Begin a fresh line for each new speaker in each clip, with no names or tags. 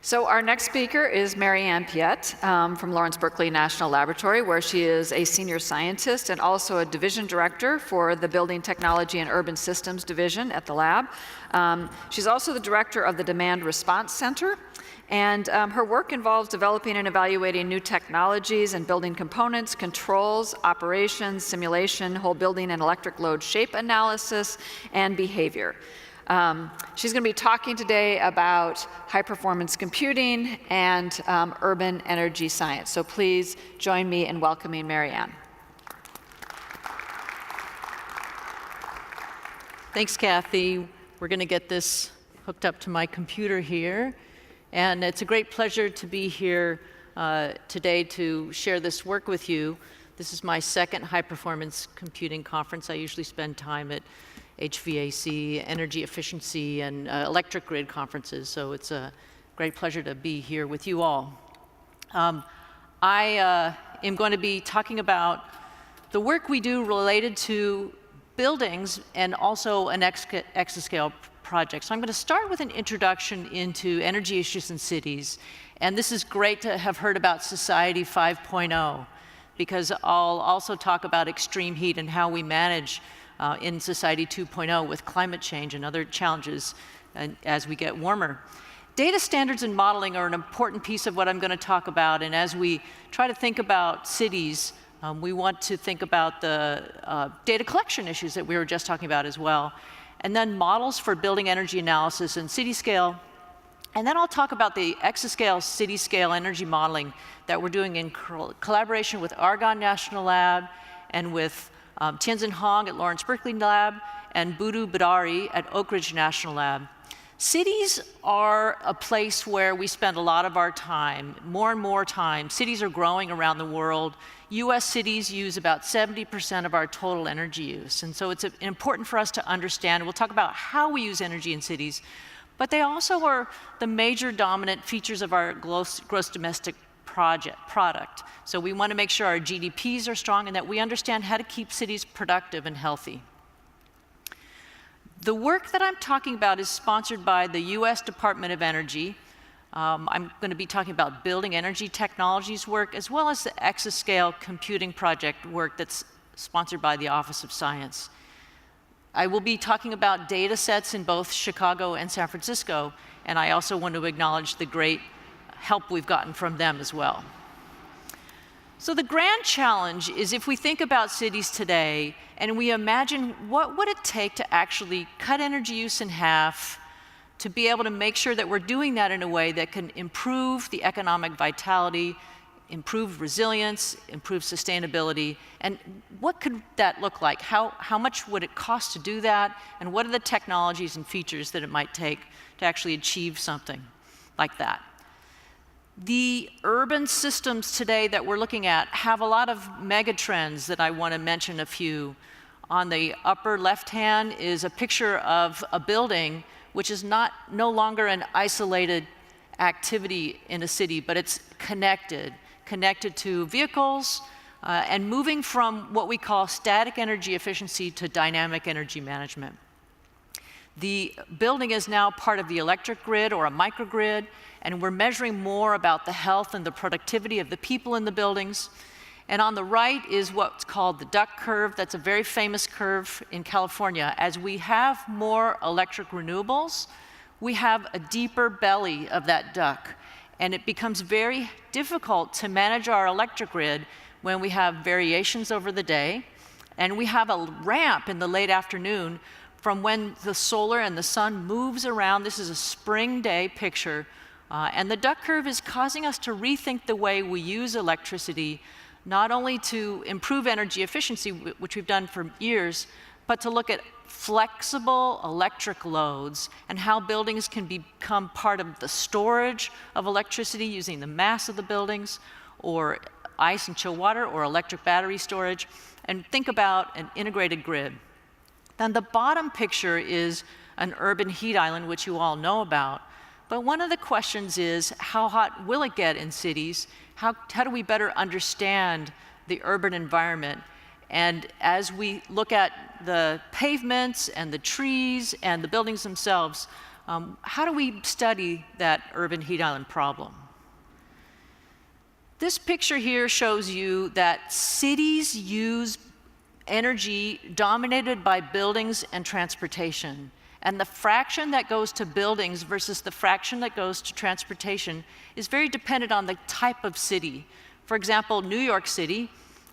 So our next speaker is Piette from Lawrence Berkeley National Laboratory, where she is a senior scientist and also a division director for the Building Technology and Urban Systems Division at the lab. She's also the director of the Demand Response Center, and her work involves developing and evaluating new technologies and building components, controls, operations, simulation, whole building and electric load shape analysis, and behavior. She's going to be talking today about high-performance computing and urban energy science. So please join me in welcoming Marianne.
Thanks, Kathy. We're going to get this hooked up to my computer here. And it's a great pleasure to be here today to share this work with you. This is my second high-performance computing conference. I usually spend time at HVAC, energy efficiency, and electric grid conferences, so it's a great pleasure to be here with you all. I am going to be talking about the work we do related to buildings and also an Exascale project. So I'm going to start with an introduction into energy issues in cities, and this is great to have heard about Society 5.0, because I'll also talk about extreme heat and how we manage in Society 2.0 with climate change and other challenges as we get warmer. Data standards and modeling are an important piece of what I'm going to talk about, and as we try to think about cities, we want to think about the data collection issues that we were just talking about as well, and then models for building energy analysis and city scale. And then I'll talk about the Exascale city scale energy modeling that we're doing in collaboration with Argonne National Lab and with Tianzin Hong at Lawrence Berkeley Lab and Budu Badari at Oak Ridge National Lab. Cities are a place where we spend a lot of our time, more and more time. Cities are growing around the world. US cities use about 70% of our total energy use. And so it's important for us to understand. We'll talk about how we use energy in cities, but they also are the major dominant features of our gross domestic product. So we want to make sure our GDPs are strong and that we understand how to keep cities productive and healthy. The work that I'm talking about is sponsored by the US Department of Energy. I'm going to be talking about building energy technologies work, as well as the Exascale computing project work that's sponsored by the Office of Science. I will be talking about data sets in both Chicago and San Francisco, and I also want to acknowledge the great help we've gotten from them as well. So the grand challenge is, if we think about cities today and we imagine what would it take to actually cut energy use in half, to be able to make sure that we're doing that in a way that can improve the economic vitality, improve resilience, improve sustainability, and what could that look like? How much would it cost to do that, and what are the technologies and features that it might take to actually achieve something like that? The urban systems today that we're looking at have a lot of megatrends that I want to mention a few. On the upper left hand is a picture of a building which is no longer an isolated activity in a city, but it's connected to vehicles and moving from what we call static energy efficiency to dynamic energy management. The building is now part of the electric grid or a microgrid, and we're measuring more about the health and the productivity of the people in the buildings. And on the right is what's called the duck curve. That's a very famous curve in California. As we have more electric renewables, we have a deeper belly of that duck, and it becomes very difficult to manage our electric grid when we have variations over the day, and we have a ramp in the late afternoon from when the solar and the sun moves around. This is a spring day picture, and the duck curve is causing us to rethink the way we use electricity, not only to improve energy efficiency, which we've done for years, but to look at flexible electric loads and how buildings can become part of the storage of electricity using the mass of the buildings, or ice and chill water, or electric battery storage, and think about an integrated grid. Then the bottom picture is an urban heat island, which you all know about. But one of the questions is, how hot will it get in cities? How do we better understand the urban environment? And as we look at the pavements and the trees and the buildings themselves, How do we study that urban heat island problem? This picture here shows you that cities use energy dominated by buildings and transportation. And the fraction that goes to buildings versus the fraction that goes to transportation is very dependent on the type of city. For example, New York City,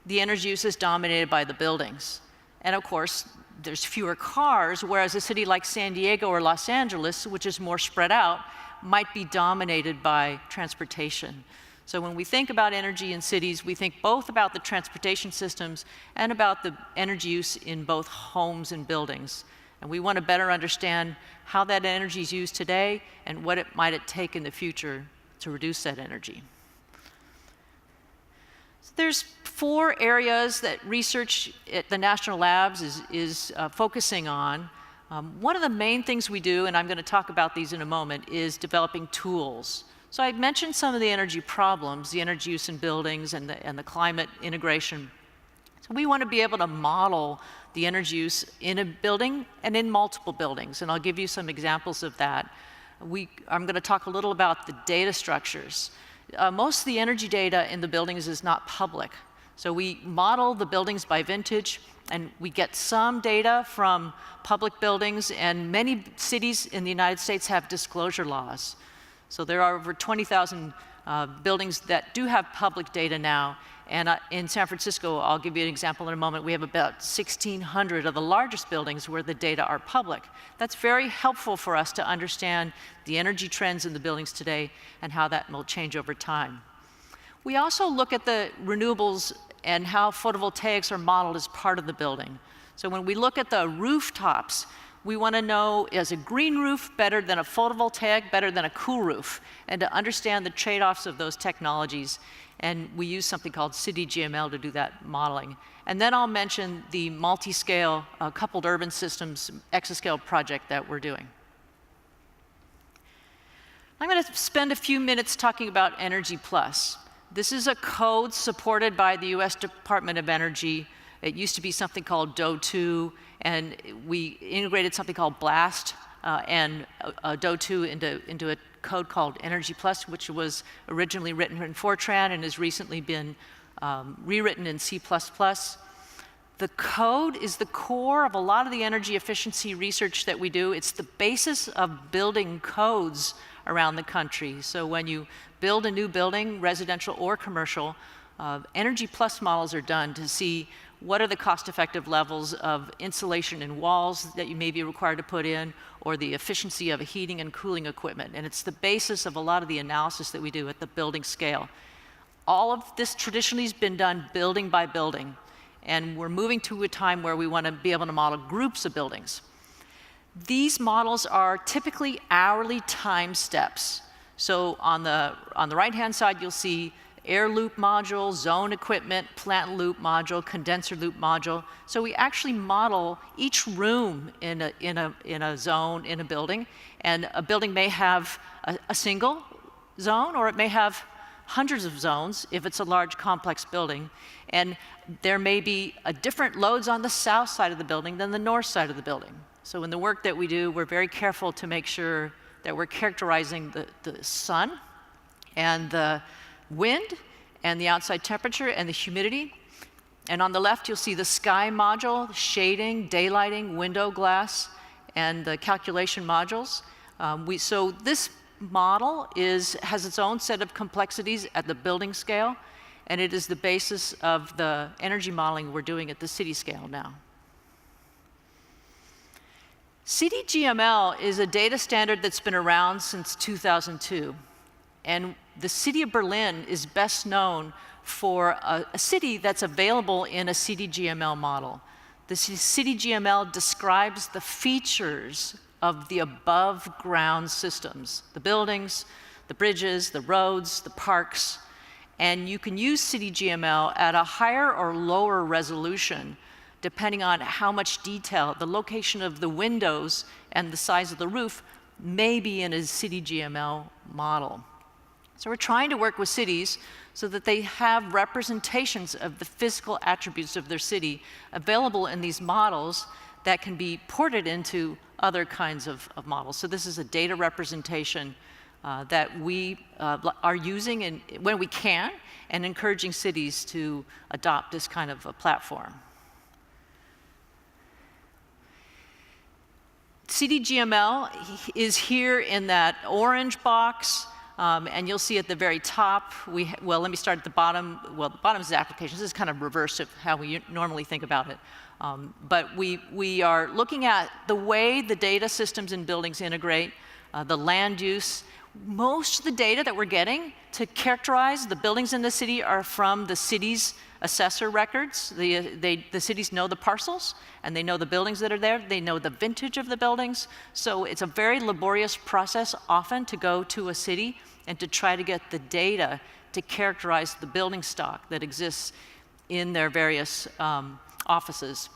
the energy use is dominated by the buildings. And of course, there's fewer cars, whereas a city like San Diego or Los Angeles, which is more spread out, might be dominated by transportation. So when we think about energy in cities, we think both about the transportation systems and about the energy use in both homes and buildings. And we want to better understand how that energy is used today and what it might take in the future to reduce that energy. So there's 4 areas that research at the national labs is focusing on. One of the main things we do, and I'm going to talk about these in a moment, is developing tools. So I mentioned some of the energy problems, the energy use in buildings and the climate integration. So we want to be able to model the energy use in a building and in multiple buildings, and I'll give you some examples of that. I'm going to talk a little about the data structures. Most of the energy data in the buildings is not public. So we model the buildings by vintage, and we get some data from public buildings, and many cities in the United States have disclosure laws. So there are over 20,000 buildings that do have public data now. And in San Francisco, I'll give you an example in a moment, we have about 1,600 of the largest buildings where the data are public. That's very helpful for us to understand the energy trends in the buildings today and how that will change over time. We also look at the renewables and how photovoltaics are modeled as part of the building. So when we look at the rooftops, we want to know, is a green roof better than a photovoltaic, better than a cool roof? And to understand the trade-offs of those technologies. And we use something called CityGML to do that modeling. And then I'll mention the Multiscale coupled urban systems Exascale project that we're doing. I'm going to spend a few minutes talking about EnergyPlus. This is a code supported by the US Department of Energy. It used to be something called DOE2, and we integrated something called BLAST and DOE2 into a code called EnergyPlus, which was originally written in Fortran and has recently been rewritten in C++. The code is the core of a lot of the energy efficiency research that we do. It's the basis of building codes around the country. So when you build a new building, residential or commercial, EnergyPlus models are done to see what are the cost-effective levels of insulation in walls that you may be required to put in, or the efficiency of heating and cooling equipment. And it's the basis of a lot of the analysis that we do at the building scale. All of this traditionally has been done building by building, and we're moving to a time where we want to be able to model groups of buildings. These models are typically hourly time steps. So on the right-hand side, you'll see air loop module, zone equipment, plant loop module, condenser loop module. So we actually model each room in a zone in a building, and a building may have a single zone, or it may have hundreds of zones if it's a large complex building. And there may be different loads on the south side of the building than the north side of the building. So in the work that we do, we're very careful to make sure that we're characterizing the sun and the wind and the outside temperature and the humidity. And on the left, you'll see the sky module, shading, daylighting, window glass, and the calculation modules. So this model has its own set of complexities at the building scale, and it is the basis of the energy modeling we're doing at the city scale now. CityGML is a data standard that's been around since 2002. And the city of Berlin is best known for a city that's available in a CityGML model. The CityGML describes the features of the above ground systems, the buildings, the bridges, the roads, the parks. And you can use CityGML at a higher or lower resolution depending on how much detail, the location of the windows and the size of the roof may be in a CityGML model. So we're trying to work with cities so that they have representations of the physical attributes of their city available in these models that can be ported into other kinds of models. So this is a data representation that we are using when we can, and encouraging cities to adopt this kind of a platform. CDGML is here in that orange box, and you'll see at the very top, well, let me start at the bottom. Well, the bottom is the applications. This is kind of reverse of how we normally think about it. But we are looking at the way the data systems in buildings integrate, the land use. Most of the data that we're getting to characterize the buildings in the city are from the city's assessor records. The cities know the parcels, and they know the buildings that are there. They know the vintage of the buildings. So it's a very laborious process often to go to a city and to try to get the data to characterize the building stock that exists in their various offices.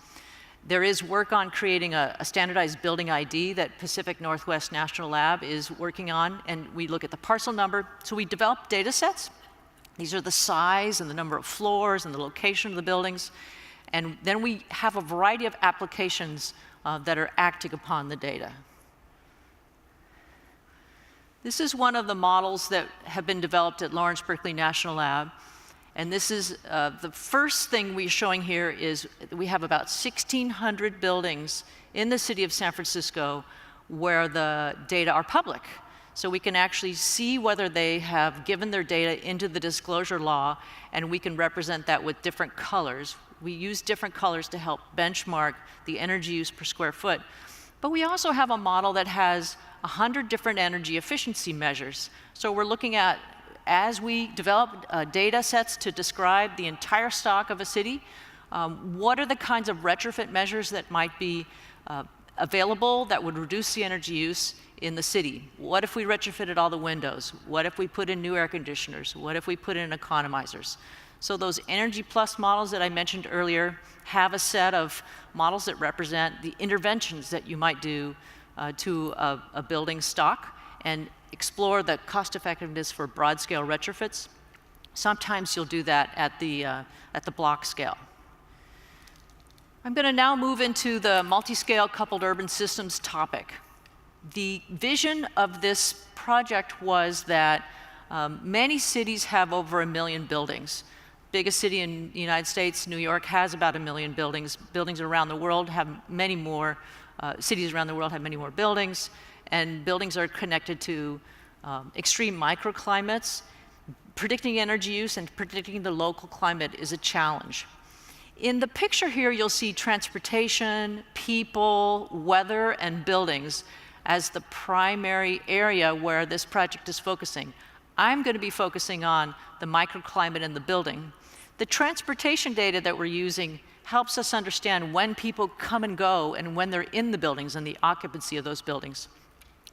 There is work on creating a standardized building ID that Pacific Northwest National Lab is working on, and we look at the parcel number. So we develop data sets. These are the size and the number of floors and the location of the buildings. And then we have a variety of applications that are acting upon the data. This is one of the models that have been developed at Lawrence Berkeley National Lab. And this is the first thing we're showing here is we have about 1,600 buildings in the city of San Francisco where the data are public. So we can actually see whether they have given their data into the disclosure law, and we can represent that with different colors. We use different colors to help benchmark the energy use per square foot. But we also have a model that has 100 different energy efficiency measures. So we're looking at, as we develop data sets to describe the entire stock of a city, what are the kinds of retrofit measures that might be available that would reduce the energy use in the city? What if we retrofitted all the windows? What if we put in new air conditioners? What if we put in economizers? So those EnergyPlus models that I mentioned earlier have a set of models that represent the interventions that you might do to a building stock and explore the cost effectiveness for broad scale retrofits. Sometimes you'll do that at the block scale. I'm going to now move into the multi-scale coupled urban systems topic. The vision of this project was that many cities have over 1 million buildings. Biggest city in the United States, New York, has about 1 million buildings. Buildings around the world have many more, cities around the world have many more buildings, and buildings are connected to extreme microclimates. Predicting energy use and predicting the local climate is a challenge. In the picture here, you'll see transportation, people, weather, and buildings as the primary area where this project is focusing. I'm going to be focusing on the microclimate in the building. The transportation data that we're using helps us understand when people come and go and when they're in the buildings and the occupancy of those buildings.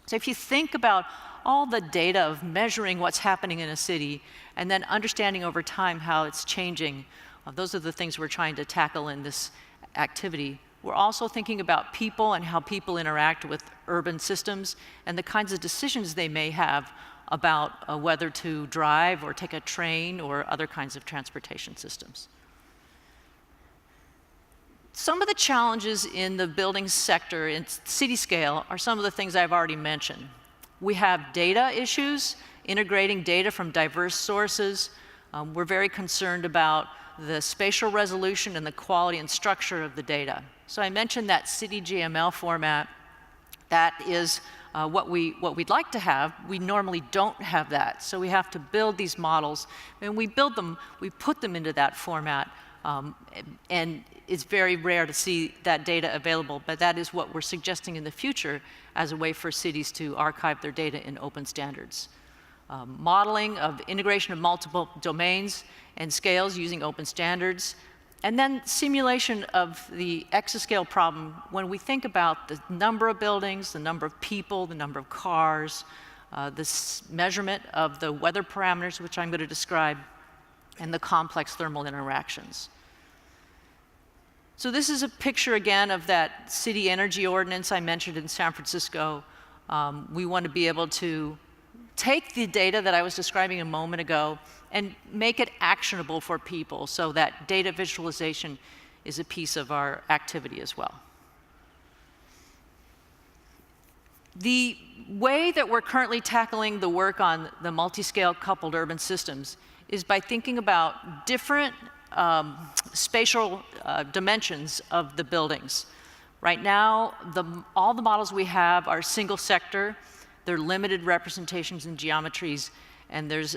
So if you think about all the data of measuring what's happening in a city and then understanding over time how it's changing, those are the things we're trying to tackle in this activity. We're also thinking about people and how people interact with urban systems and the kinds of decisions they may have about whether to drive or take a train or other kinds of transportation systems. Some of the challenges in the building sector in city scale are some of the things I've already mentioned. We have data issues, integrating data from diverse sources. We're very concerned about the spatial resolution and the quality and structure of the data. So I mentioned that CityGML format. That is what we'd like to have. We normally don't have that. So we have to build these models. And we build them, we put them into that format. And it's very rare to see that data available, but that is what we're suggesting in the future as a way for cities to archive their data in open standards. Modeling of integration of multiple domains and scales using open standards, and then simulation of the exascale problem when we think about the number of buildings, the number of people, the number of cars, this measurement of the weather parameters, which I'm going to describe, and the complex thermal interactions. So this is a picture again of that city energy ordinance I mentioned in San Francisco. We want to be able to take the data that I was describing a moment ago and make it actionable for people, so that data visualization is a piece of our activity as well. The way that we're currently tackling the work on the multi-scale coupled urban systems is by thinking about different spatial dimensions of the buildings. Right now, all the models we have are single sector. They're limited representations and geometries, and there's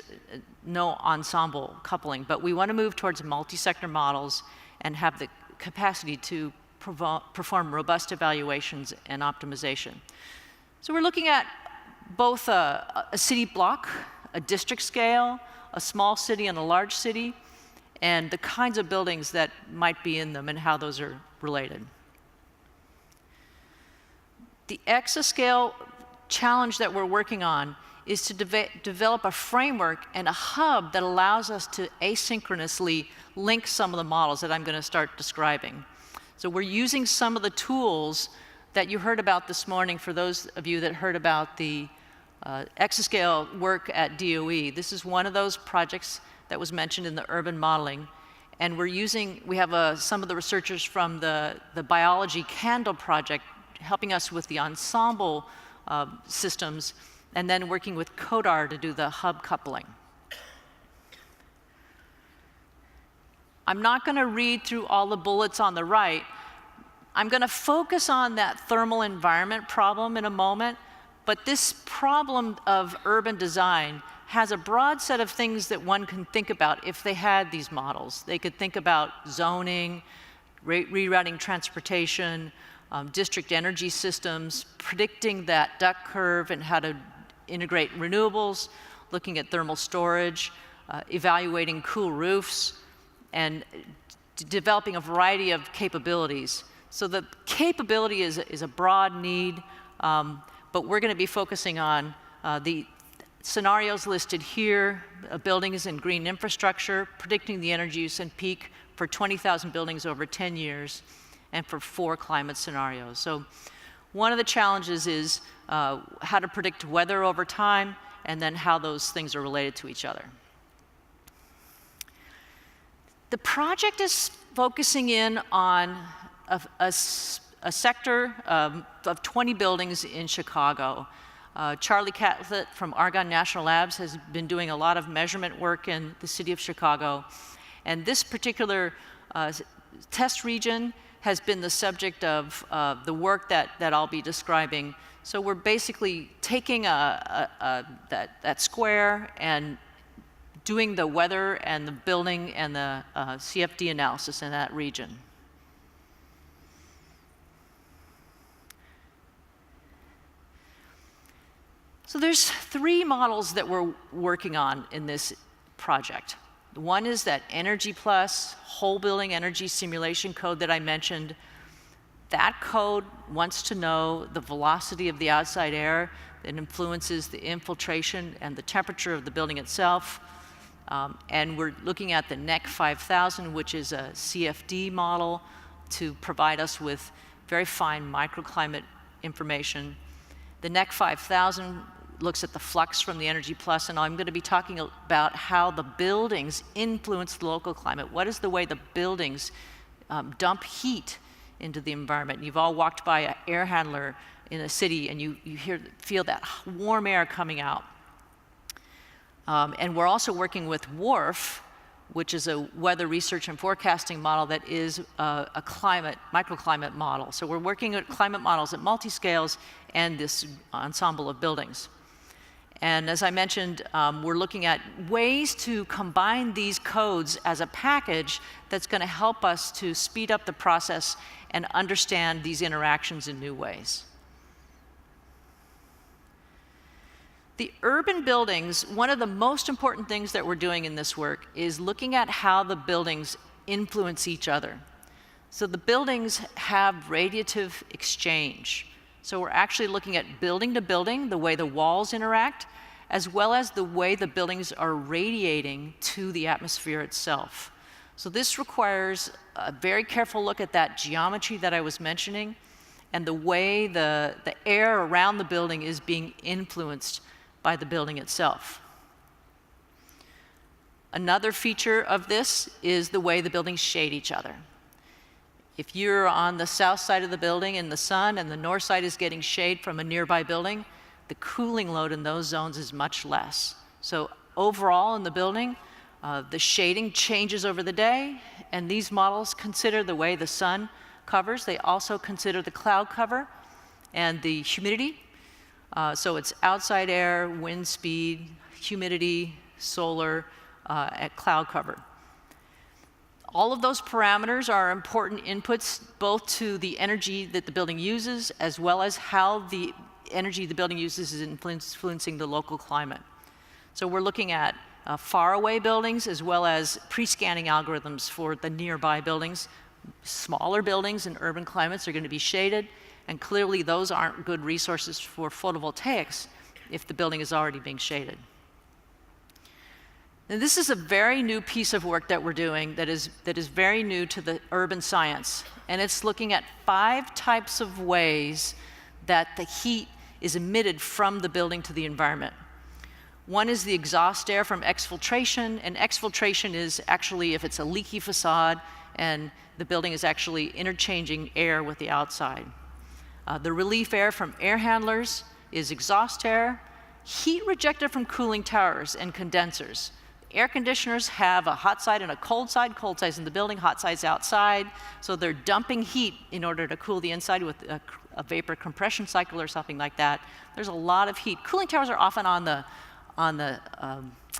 no ensemble coupling. But we want to move towards multi-sector models and have the capacity to perform robust evaluations and optimization. So we're looking at both a city block, a district scale, a small city and a large city, and the kinds of buildings that might be in them and how those are related. The Exascale challenge that we're working on is to develop a framework and a hub that allows us to asynchronously link some of the models that I'm going to start describing. So we're using some of the tools that you heard about this morning for those of you that heard about the Exascale work at DOE. This is one of those projects that was mentioned in the urban modeling. And we have some of the researchers from the biology candle project helping us with the ensemble systems, and then working with CODAR to do the hub coupling. I'm not going to read through all the bullets on the right. I'm going to focus on that thermal environment problem in a moment, but this problem of urban design has a broad set of things that one can think about if they had these models. They could think about zoning, rerouting transportation, district energy systems, predicting that duct curve and how to integrate renewables, looking at thermal storage, evaluating cool roofs, and developing a variety of capabilities. So the capability is a broad need, but we're going to be focusing on the scenarios listed here, buildings and green infrastructure, predicting the energy use and peak for 20,000 buildings over 10 years, and for 4 climate scenarios. So one of the challenges is how to predict weather over time, and then how those things are related to each other. The project is focusing in on a sector of 20 buildings in Chicago. Charlie Catlett from Argonne National Labs has been doing a lot of measurement work in the city of Chicago. And this particular test region has been the subject of the work that I'll be describing. So we're basically taking that square and doing the weather and the building and the CFD analysis in that region. So there's 3 models that we're working on in this project. One is that EnergyPlus whole building energy simulation code that I mentioned. That code wants to know the velocity of the outside air that influences the infiltration and the temperature of the building itself. And we're looking at the NEC 5000, which is a CFD model to provide us with very fine microclimate information. The NEC 5000 looks at the flux from the EnergyPlus, and I'm going to be talking about how the buildings influence the local climate. What is the way the buildings dump heat into the environment? You've all walked by an air handler in a city, and you feel that warm air coming out. And we're also working with WRF, which is a weather research and forecasting model that is a microclimate model. So we're working at climate models at multiscales and this ensemble of buildings. And as I mentioned, we're looking at ways to combine these codes as a package that's going to help us to speed up the process and understand these interactions in new ways. The urban buildings, one of the most important things that we're doing in this work is looking at how the buildings influence each other. So the buildings have radiative exchange. So we're actually looking at building to building, the way the walls interact, as well as the way the buildings are radiating to the atmosphere itself. So this requires a very careful look at that geometry that I was mentioning and the way the air around the building is being influenced by the building itself. Another feature of this is the way the buildings shade each other. If you're on the south side of the building in the sun and the north side is getting shade from a nearby building, the cooling load in those zones is much less. So overall in the building, the shading changes over the day, and these models consider the way the sun covers. They also consider the cloud cover and the humidity. So it's outside air, wind speed, humidity, solar, at cloud cover. All of those parameters are important inputs both to the energy that the building uses as well as how the energy the building uses is influencing the local climate. So we're looking at faraway buildings as well as pre-scanning algorithms for the nearby buildings. Smaller buildings in urban climates are going to be shaded, and clearly those aren't good resources for photovoltaics if the building is already being shaded. And this is a very new piece of work that we're doing that is very new to the urban science. And it's looking at 5 types of ways that the heat is emitted from the building to the environment. One is the exhaust air from exfiltration, and exfiltration is actually if it's a leaky facade and the building is actually interchanging air with the outside. The relief air from air handlers is exhaust air. Heat rejected from cooling towers and condensers. Air conditioners have a hot side and a cold side. Cold side's in the building, hot side's outside. So they're dumping heat in order to cool the inside with a vapor compression cycle or something like that. There's a lot of heat. Cooling towers are often on the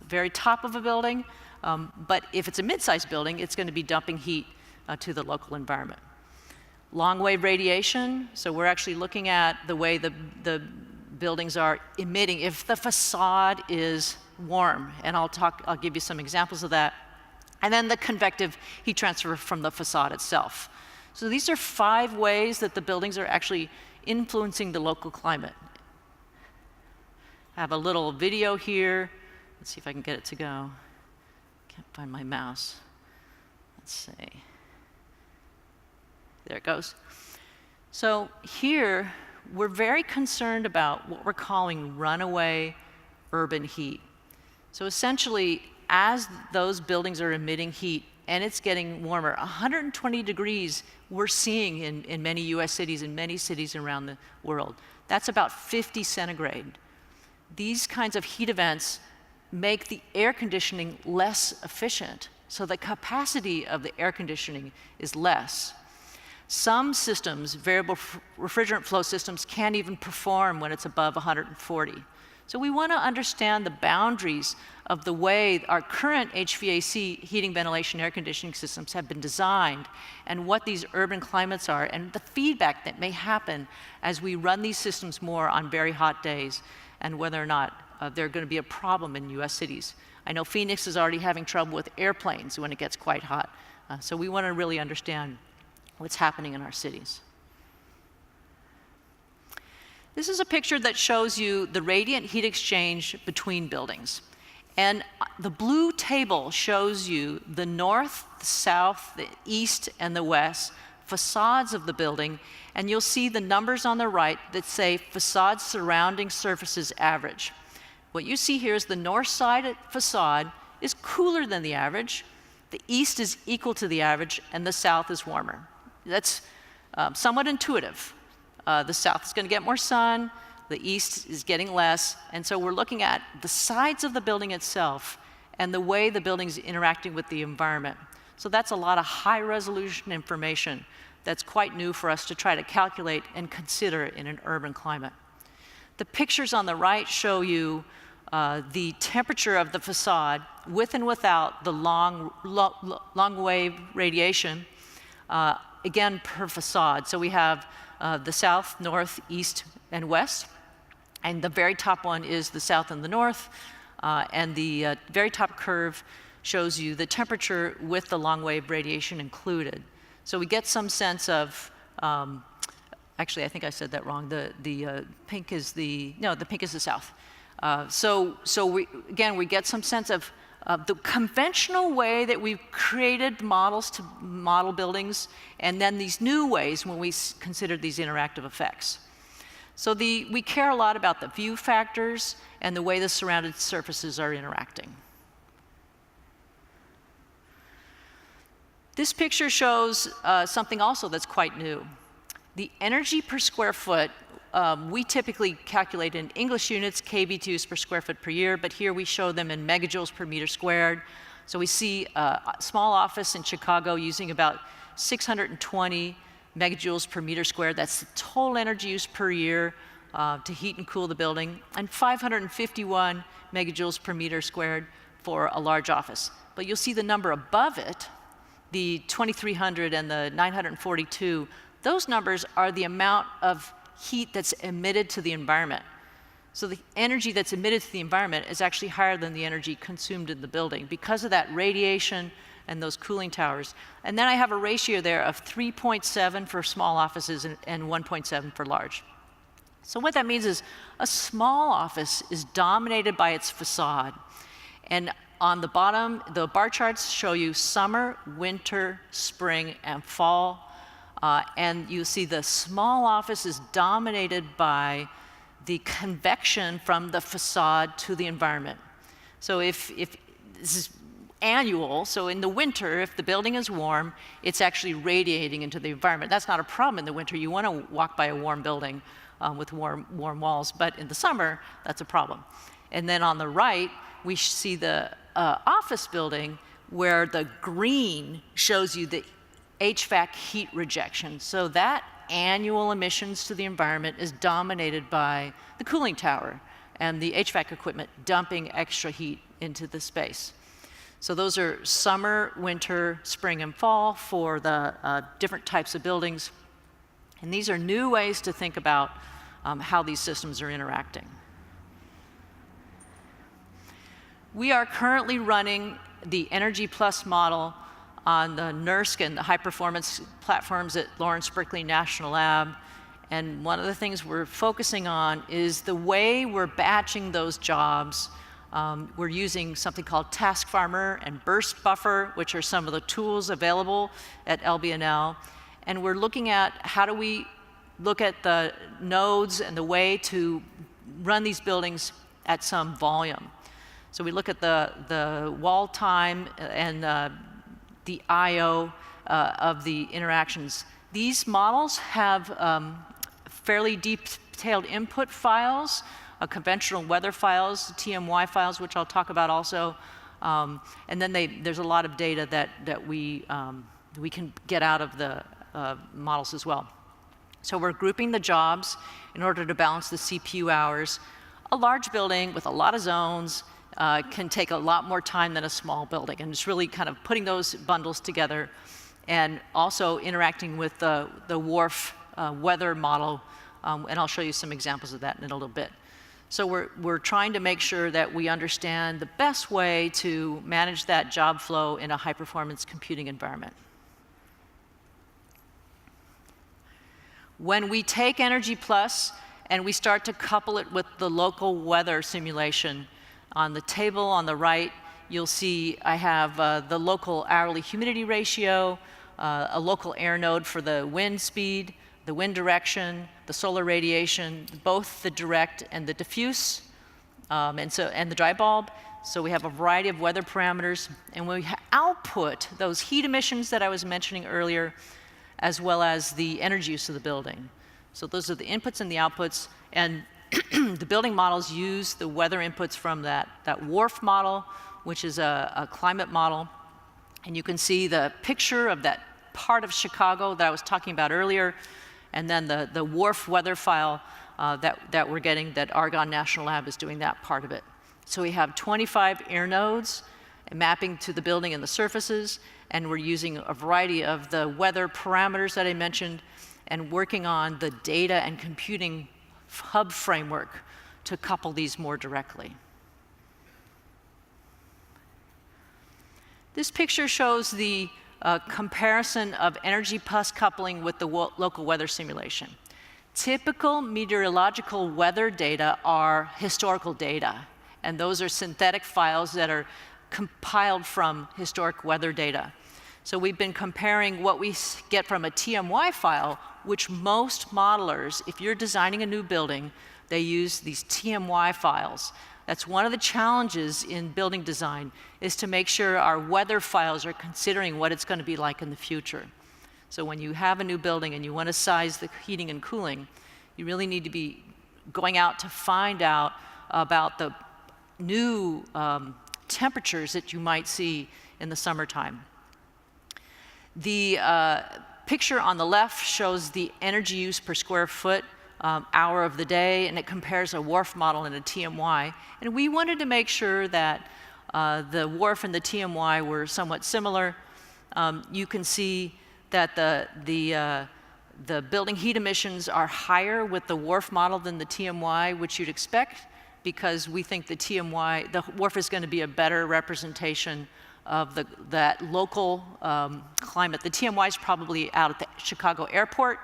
very top of a building, but if it's a mid-sized building, it's going to be dumping heat to the local environment. Long wave radiation, so we're actually looking at the way the buildings are emitting. If the facade is warm, and I'll give you some examples of that. And then the convective heat transfer from the facade itself. So these are 5 ways that the buildings are actually influencing the local climate. I have a little video here. Let's see if I can get it to go. Can't find my mouse. Let's see. There it goes. So here, we're very concerned about what we're calling runaway urban heat. So essentially, as those buildings are emitting heat and it's getting warmer, 120 degrees we're seeing in many US cities and many cities around the world. That's about 50 centigrade. These kinds of heat events make the air conditioning less efficient. So the capacity of the air conditioning is less. Some systems, variable refrigerant flow systems, can't even perform when it's above 140. So we want to understand the boundaries of the way our current HVAC, heating, ventilation, air conditioning systems have been designed and what these urban climates are and the feedback that may happen as we run these systems more on very hot days and whether or not they're going to be a problem in US cities. I know Phoenix is already having trouble with airplanes when it gets quite hot. So we want to really understand what's happening in our cities. This is a picture that shows you the radiant heat exchange between buildings. And the blue table shows you the north, the south, the east, and the west facades of the building. And you'll see the numbers on the right that say facade surrounding surfaces average. What you see here is the north side facade is cooler than the average. The east is equal to the average, and the south is warmer. That's somewhat intuitive. The south is going to get more sun, the east is getting less, and so we're looking at the sides of the building itself and the way the building is interacting with the environment. So that's a lot of high-resolution information that's quite new for us to try to calculate and consider in an urban climate. The pictures on the right show you the temperature of the facade with and without the long wave radiation, again per facade. So we have the south, north, east, and west. And the very top one is the south and the north. And the very top curve shows you the temperature with the long wave radiation included. So we get some sense of, actually I think I said that wrong. The pink is the pink is the south. So we get some sense of the conventional way that we've created models to model buildings, and then these new ways when we consider these interactive effects. So we care a lot about the view factors and the way the surrounded surfaces are interacting. This picture shows something also that's quite new. The energy per square foot, we typically calculate in English units, kBTUs per square foot per year, but here we show them in megajoules per meter squared. So we see a small office in Chicago using about 620 megajoules per meter squared. That's the total energy use per year to heat and cool the building, and 551 megajoules per meter squared for a large office. But you'll see the number above it, the 2300 and the 942, those numbers are the amount of heat that's emitted to the environment. So the energy that's emitted to the environment is actually higher than the energy consumed in the building because of that radiation and those cooling towers. And then I have a ratio there of 3.7 for small offices and 1.7 for large. So what that means is a small office is dominated by its facade. And on the bottom, the bar charts show you summer, winter, spring, and fall. And you see the small office is dominated by the convection from the facade to the environment. So if this is annual, so in the winter, if the building is warm, it's actually radiating into the environment. That's not a problem in the winter. You want to walk by a warm building with warm walls, but in the summer, that's a problem. And then on the right, we see the office building where the green shows you the HVAC heat rejection. So that annual emissions to the environment is dominated by the cooling tower and the HVAC equipment dumping extra heat into the space. So those are summer, winter, spring, and fall for the different types of buildings. And these are new ways to think about how these systems are interacting. We are currently running the EnergyPlus model on the NERSC and the high-performance platforms at Lawrence Berkeley National Lab. And one of the things we're focusing on is the way we're batching those jobs. We're using something called Task Farmer and Burst Buffer, which are some of the tools available at LBNL. And we're looking at how do we look at the nodes and the way to run these buildings at some volume. So we look at the wall time and the I/O of the interactions. These models have fairly detailed input files, conventional weather files, TMY files, which I'll talk about also. And then there's a lot of data that we can get out of the models as well. So we're grouping the jobs in order to balance the CPU hours. A large building with a lot of zones can take a lot more time than a small building, and it's really kind of putting those bundles together and also interacting with the WRF weather model, and I'll show you some examples of that in a little bit. So we're trying to make sure that we understand the best way to manage that job flow in a high-performance computing environment. When we take EnergyPlus and we start to couple it with the local weather simulation, on the table on the right, you'll see I have the local hourly humidity ratio, a local air node for the wind speed, the wind direction, the solar radiation, both the direct and the diffuse, and the dry bulb. So we have a variety of weather parameters, and we output those heat emissions that I was mentioning earlier, as well as the energy use of the building. So those are the inputs and the outputs, and the building models use the weather inputs from that WRF model, which is a climate model. And you can see the picture of that part of Chicago that I was talking about earlier, and then the WRF weather file that we're getting, that Argonne National Lab is doing that part of it. So we have 25 air nodes mapping to the building and the surfaces, and we're using a variety of the weather parameters that I mentioned, and working on the data and computing hub framework to couple these more directly. This picture shows the comparison of EnergyPlus coupling with the local weather simulation. Typical meteorological weather data are historical data, and those are synthetic files that are compiled from historic weather data. So we've been comparing what we get from a TMY file, which most modelers, if you're designing a new building, they use these TMY files That's one of the challenges in building design, is to make sure our weather files are considering what it's going to be like in the future. So when you have a new building and you want to size the heating and cooling, you really need to be going out to find out about the new temperatures that you might see in the summertime. The picture on the left shows the energy use per square foot hour of the day, and it compares a WRF model and a TMY. And we wanted to make sure that the WRF and the TMY were somewhat similar. You can see that the building heat emissions are higher with the WRF model than the TMY, which you'd expect, because we think the WRF is going to be a better representation of that local climate. The TMY is probably out at the Chicago airport,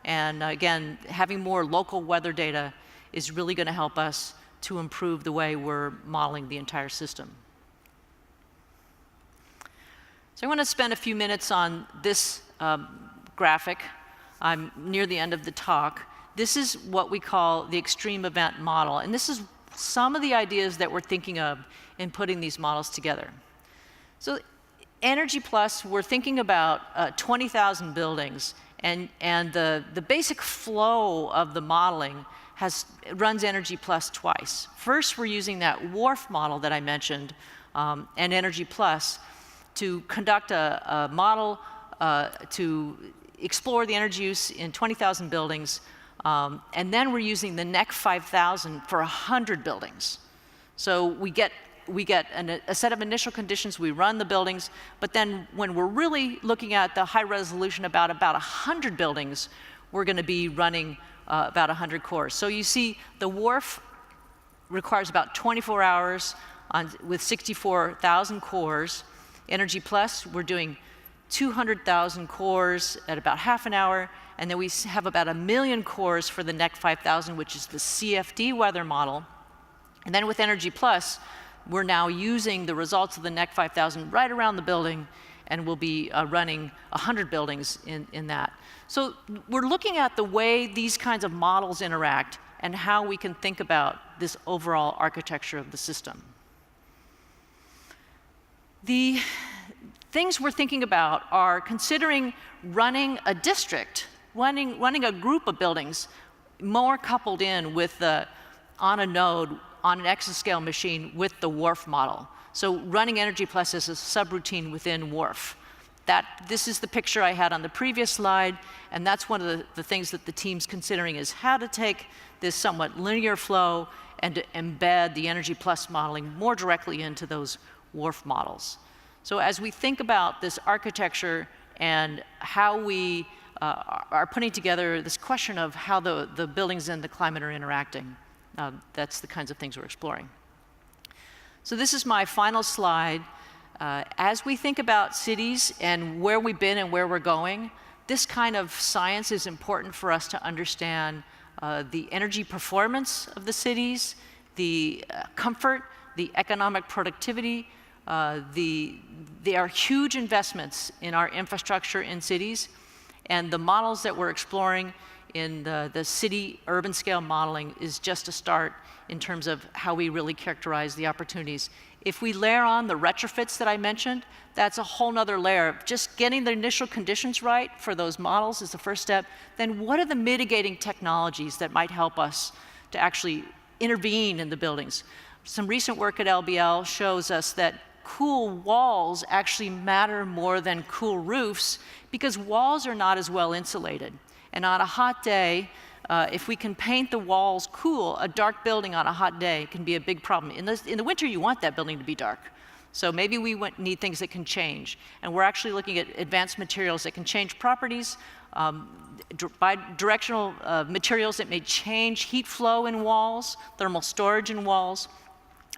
and again, having more local weather data is really going to help us to improve the way we're modeling the entire system. So I want to spend a few minutes on this graphic. I'm near the end of the talk. This is what we call the extreme event model, and this is some of the ideas that we're thinking of in putting these models together. So EnergyPlus, we're thinking about 20,000 buildings, and the basic flow of the modeling runs EnergyPlus twice. First, we're using that WRF model that I mentioned, and EnergyPlus, to conduct a model to explore the energy use in 20,000 buildings, and then we're using the NEC 5000 for 100 buildings. So we get a set of initial conditions, we run the buildings, but then when we're really looking at the high resolution about 100 buildings, we're going to be running about 100 cores. So you see the WRF requires about 24 hours with 64,000 cores. EnergyPlus, we're doing 200,000 cores at about half an hour, and then we have about 1 million cores for the NEC 5000, which is the CFD weather model. And then with EnergyPlus, we're now using the results of the NEC 5000 right around the building, and we'll be running 100 buildings in that. So we're looking at the way these kinds of models interact and how we can think about this overall architecture of the system. The things we're thinking about are considering running a district, running a group of buildings more coupled in with on a node, on an Exascale machine with the WRF model. So running EnergyPlus as a subroutine within WRF. This is the picture I had on the previous slide, and that's one of the things that the team's considering, is how to take this somewhat linear flow and to embed the EnergyPlus modeling more directly into those WRF models. So as we think about this architecture and how we are putting together this question of how the buildings and the climate are interacting, that's the kinds of things we're exploring. So this is my final slide. As we think about cities and where we've been and where we're going, this kind of science is important for us to understand the energy performance of the cities, the comfort, the economic productivity. There are huge investments in our infrastructure in cities, and the models that we're exploring in the city urban scale modeling is just a start in terms of how we really characterize the opportunities. If we layer on the retrofits that I mentioned, that's a whole nother layer. Just getting the initial conditions right for those models is the first step. Then what are the mitigating technologies that might help us to actually intervene in the buildings? Some recent work at LBL shows us that cool walls actually matter more than cool roofs, because walls are not as well insulated. And on a hot day, if we can paint the walls cool, a dark building on a hot day can be a big problem. In the winter, you want that building to be dark. So maybe we need things that can change. And we're actually looking at advanced materials that can change properties, bi-directional materials that may change heat flow in walls, thermal storage in walls.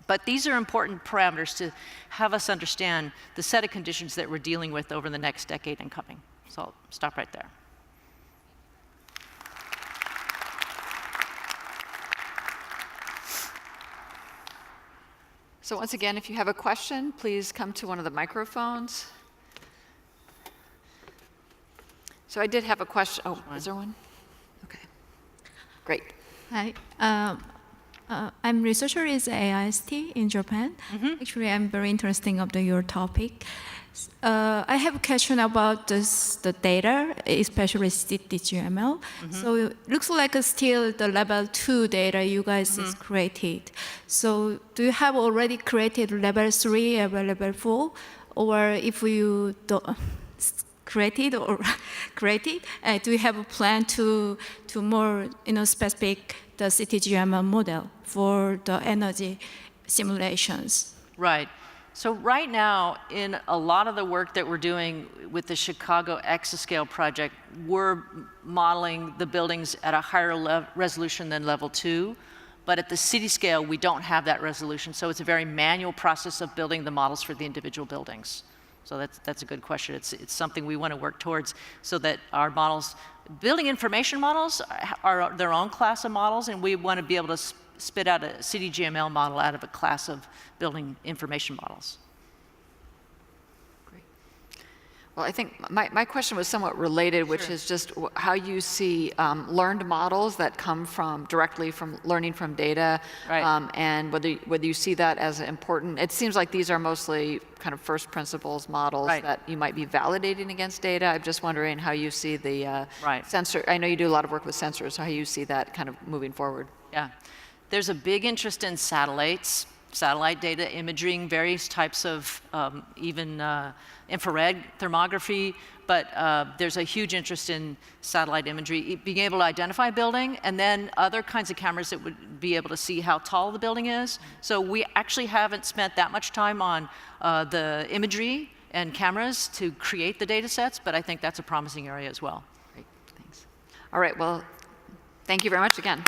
But these are important parameters to have us understand the set of conditions that we're dealing with over the next decade and coming. So I'll stop right there.
So once again, if you have a question, please come to one of the microphones. So I did have a question. Oh, is there one? Okay, great.
Hi. I'm researcher is AIST in Japan. Actually, I'm very interested of your topic. I have a question about the data, especially CTGML. So it looks like still the level 2 data you guys is created. So do you have already created level 3 or level 4? Or if you don't created or created, do you have a plan to more specific the CTGML model for the energy simulations?
Right. So right now, in a lot of the work that we're doing with the Chicago Exascale project, we're modeling the buildings at a higher resolution than level 2. But at the city scale, we don't have that resolution. So it's a very manual process of building the models for the individual buildings. So that's a good question. It's something we want to work towards so that our models, building information models are their own class of models, and we want to be able to spit out a CTGML model out of a class of building information models.
Great. Well, I think my question was somewhat related, which is just how you see learned models that come directly from learning from data,
Right.
and whether you see that as important. It seems like these are mostly kind of first principles models
Right.
that you might be validating against data. I'm just wondering how you see the
Right.
sensor. I know you do a lot of work with sensors, so how you see that kind of moving forward.
Yeah. There's a big interest in satellites, satellite data imaging, various types of even infrared thermography, but there's a huge interest in satellite imagery, being able to identify a building, and then other kinds of cameras that would be able to see how tall the building is. So we actually haven't spent that much time on the imagery and cameras to create the data sets, but I think that's a promising area as well.
Great, thanks. All right, well, thank you very much again.